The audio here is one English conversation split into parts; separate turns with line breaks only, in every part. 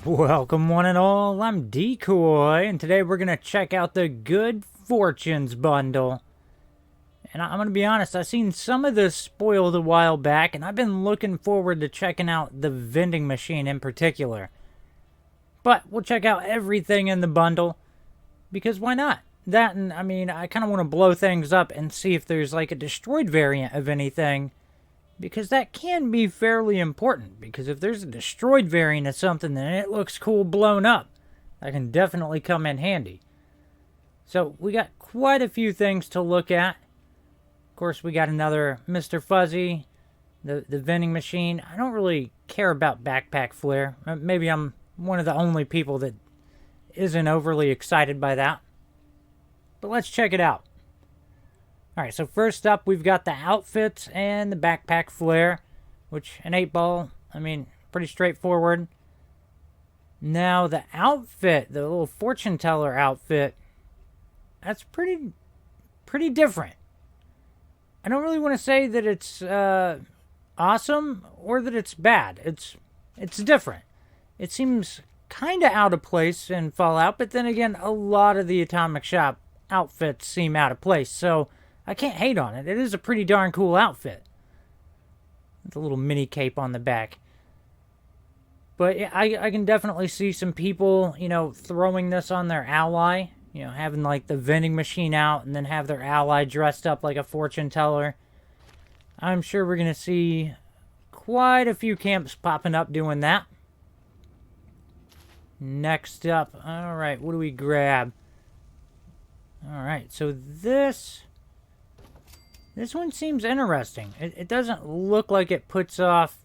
Welcome one and all, I'm Decoy, and today we're going to check out the Good Fortunes bundle. And I'm going to be honest, I seen some of this spoiled a while back, and I've been looking forward to checking out the vending machine in particular. But we'll check out everything in the bundle, because why not? That and, I kind of want to blow things up and see if there's like a destroyed variant of anything, because that can be fairly important, because if there's a destroyed variant of something and it looks cool blown up, that can definitely come in handy. So we got quite a few things to look at. Of course, we got another Mr. Fuzzy, the vending machine. I don't really care about Backpack Flare. Maybe I'm one of the only people that isn't overly excited by that. But let's check it out. Alright, so first up, we've got the outfits and the Backpack Flare, which an 8-ball, pretty straightforward. Now, the outfit, the little fortune teller outfit, that's pretty different. I don't really want to say that it's awesome or that it's bad. It's different. It seems kind of out of place in Fallout, but then again, a lot of the Atomic Shop outfits seem out of place, so I can't hate on it. It is a pretty darn cool outfit. With a little mini cape on the back. But yeah, I can definitely see some people, throwing this on their ally. Having like the vending machine out and then have their ally dressed up like a fortune teller. I'm sure we're going to see quite a few camps popping up doing that. Next up, alright, what do we grab? Alright, so this one seems interesting. It doesn't look like it puts off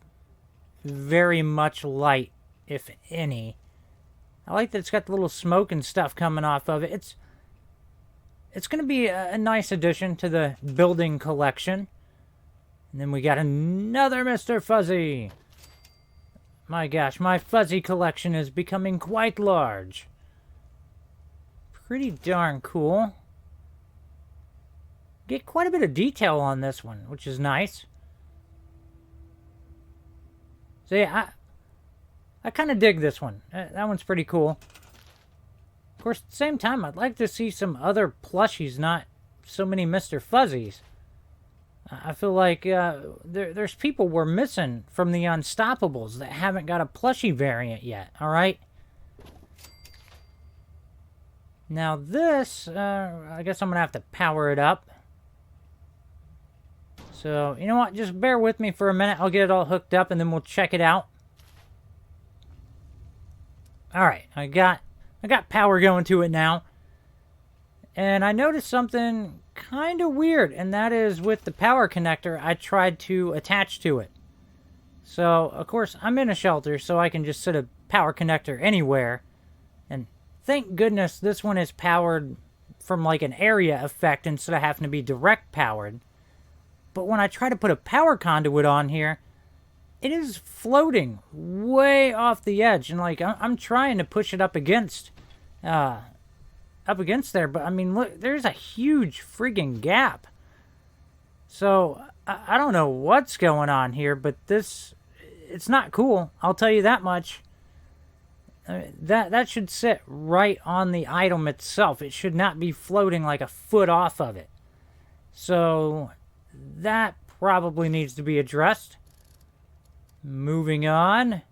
very much light, if any. I like that it's got the little smoke and stuff coming off of it. It's going to be a nice addition to the building collection. And then we got another Mr. Fuzzy. My gosh, my Fuzzy collection is becoming quite large. Pretty darn cool. Get quite a bit of detail on this one, which is nice. So yeah, I kind of dig this one. That one's pretty cool. Of course, at the same time, I'd like to see some other plushies, not so many Mr. Fuzzies. I feel like there's people we're missing from the Unstoppables that haven't got a plushie variant yet, alright? Now this, I guess I'm going to have to power it up. So, you know what? Just bear with me for a minute. I'll get it all hooked up and then we'll check it out. Alright, I got power going to it now. And I noticed something kind of weird, and that is with the power connector I tried to attach to it. So, of course, I'm in a shelter, so I can just set a power connector anywhere. And thank goodness this one is powered from like an area effect instead of having to be direct powered. But when I try to put a power conduit on here, it is floating way off the edge. And like, I'm trying to push it up against there. But look, there's a huge friggin' gap. So, I don't know what's going on here, but it's not cool. I'll tell you that much. That should sit right on the item itself. It should not be floating like a foot off of it. So, that probably needs to be addressed. Moving on.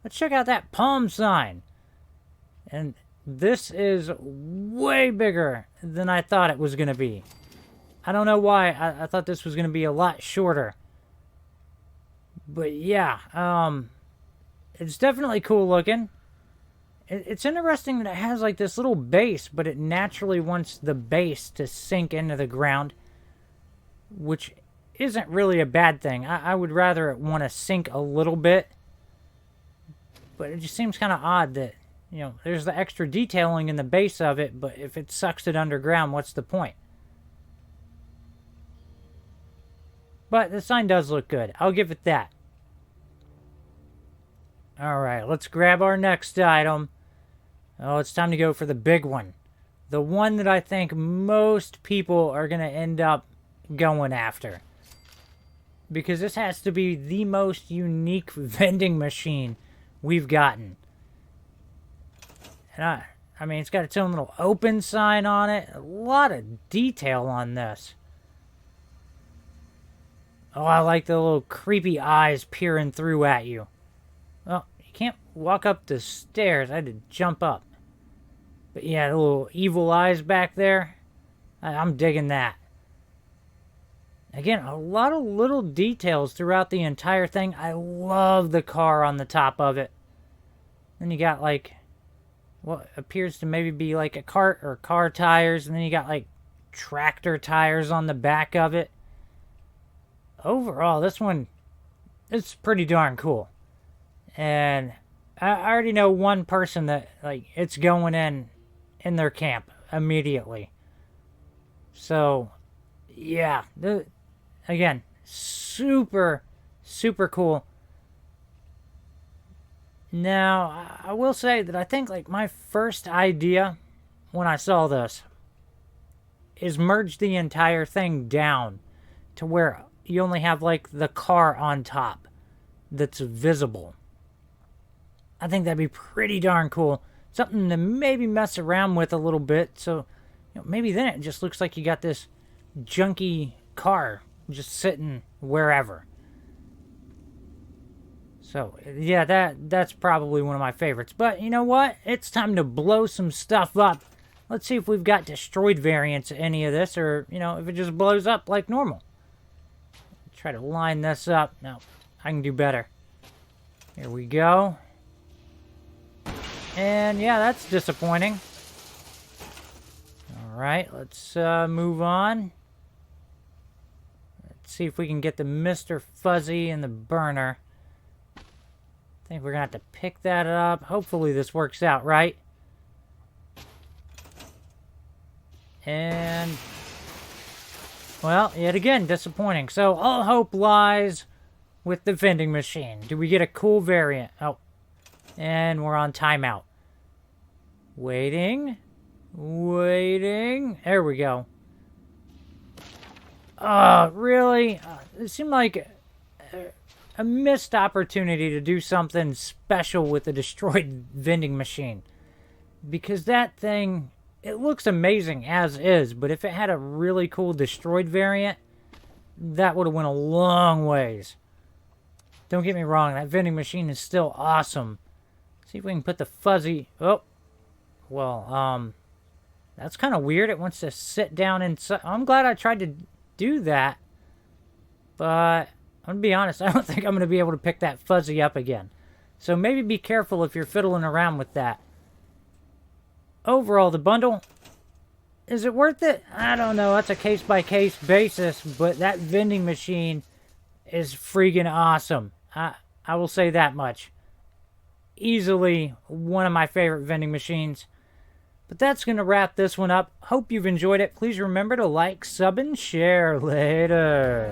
Let's check out that palm sign. And this is way bigger than I thought it was going to be. I don't know why. I thought this was going to be a lot shorter. But yeah, it's definitely cool looking. It's interesting that it has like this little base, but it naturally wants the base to sink into the ground, which isn't really a bad thing. I would rather it want to sink a little bit, but it just seems kind of odd that, there's the extra detailing in the base of it, but if it sucks it underground, what's the point? But the sign does look good. I'll give it that. Alright, let's grab our next item. Oh, it's time to go for the big one. The one that I think most people are going to end up going after. Because this has to be the most unique vending machine we've gotten. And I mean, it's got its own little open sign on it. A lot of detail on this. Oh, I like the little creepy eyes peering through at you. Well, you can't walk up the stairs. I had to jump up. But yeah, the little evil eyes back there. I'm digging that. Again, a lot of little details throughout the entire thing. I love the car on the top of it. Then you got like what appears to maybe be like a cart or car tires. And then you got like tractor tires on the back of it. Overall, this one is pretty darn cool. And I already know one person that like it's going in their camp immediately. So, yeah, again, super, super cool. Now, I will say that I think like my first idea when I saw this is merge the entire thing down to where you only have like the car on top that's visible. I think that'd be pretty darn cool. Something to maybe mess around with a little bit. So, maybe then it just looks like you got this junky car just sitting wherever. So, yeah, that's probably one of my favorites. But you know what? It's time to blow some stuff up. Let's see if we've got destroyed variants of any of this, or, if it just blows up like normal. Try to line this up. No, I can do better. Here we go. And yeah, that's disappointing. Alright, let's move on. Let's see if we can get the Mr. Fuzzy and the burner. I think we're going to have to pick that up. Hopefully this works out right. And, well, yet again, disappointing. So, all hope lies with the vending machine. Do we get a cool variant? Oh, and we're on timeout. Waiting. There we go. Oh, really? It seemed like a missed opportunity to do something special with the destroyed vending machine. Because that thing, it looks amazing as is, but if it had a really cool destroyed variant, that would have went a long ways. Don't get me wrong, that vending machine is still awesome. See if we can put the fuzzy... Oh. Well, that's kind of weird. It wants to sit down inside. I'm glad I tried to do that. But, I'm going to be honest, I don't think I'm going to be able to pick that fuzzy up again. So maybe be careful if you're fiddling around with that. Overall, the bundle, is it worth it? I don't know. That's a case-by-case basis. But that vending machine is freaking awesome. I will say that much. Easily one of my favorite vending machines. But that's going to wrap this one up. Hope you've enjoyed it. Please remember to like, sub, and share. Later.